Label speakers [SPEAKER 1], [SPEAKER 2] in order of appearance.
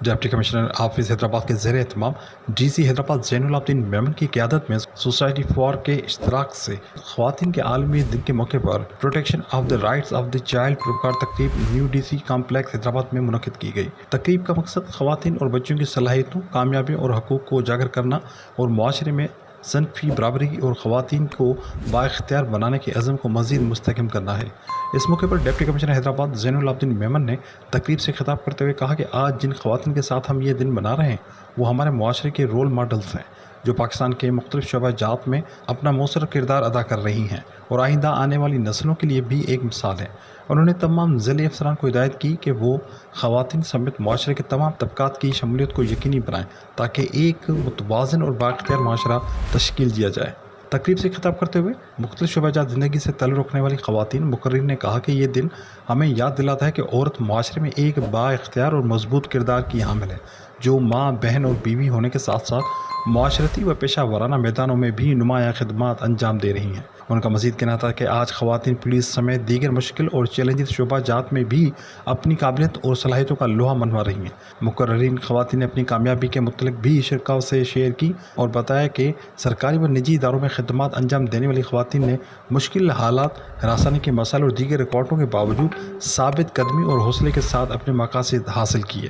[SPEAKER 1] Deputy commissioner office Hyderabad کے زیر اہتمام ڈی سی حیدرآباد زین العابدین میمن کی قیادت میں سوسائٹی فار کے اشتراک سے خواتین کے عالمی دن کے موقع پر protection of the rights of the child پروکار تقریب new D C complex Hyderabad میں منعقد کی گئی۔ تقریب کا مقصد خواتین اور بچوں کی صلاحیتوں، کامیابیوں اور حقوق کو اجاگر کرنا اور معاشرے میں صنفی برابری اور خواتین کو بااختیار بنانے کے عزم کو مزید مستحکم کرنا ہے۔ اس موقع پر ڈپٹی کمشنر حیدرآباد زین العابدین میمن نے تقریب سے خطاب کرتے ہوئے کہا کہ آج جن خواتین کے ساتھ ہم یہ دن منا رہے ہیں وہ ہمارے معاشرے کے رول ماڈلز ہیں، جو پاکستان کے مختلف شعبہ جات میں اپنا مؤثر کردار ادا کر رہی ہیں اور آئندہ آنے والی نسلوں کے لیے بھی ایک مثال ہیں۔ انہوں نے تمام ضلعی افسران کو ہدایت کی کہ وہ خواتین سمیت معاشرے کے تمام طبقات کی شمولیت کو یقینی بنائیں تاکہ ایک متوازن اور بااختیار معاشرہ تشکیل دیا جائے۔ تقریب سے خطاب کرتے ہوئے مختلف شعبہ جات زندگی سے تعلق رکھنے والی خواتین مقررین نے کہا کہ یہ دن ہمیں یاد دلاتا ہے کہ عورت معاشرے میں ایک بااختیار اور مضبوط کردار کی حامل ہے، جو ماں، بہن اور بیوی ہونے کے ساتھ ساتھ معاشرتی و پیشہ ورانہ میدانوں میں بھی نمایاں خدمات انجام دے رہی ہیں۔ ان کا مزید کہنا تھا کہ آج خواتین پولیس سمیت دیگر مشکل اور چیلنجز شعبہ جات میں بھی اپنی قابلیت اور صلاحیتوں کا لوہا منوا رہی ہیں۔ مقررین خواتین نے اپنی کامیابی کے متعلق بھی شرکاء سے شیئر کی اور بتایا کہ سرکاری و نجی اداروں میں خدمات انجام دینے والی خواتین نے مشکل حالات، ہراسانی کے مسائل اور دیگر رکاوٹوں کے باوجود ثابت قدمی اور حوصلے کے ساتھ اپنے مقاصد حاصل کیے۔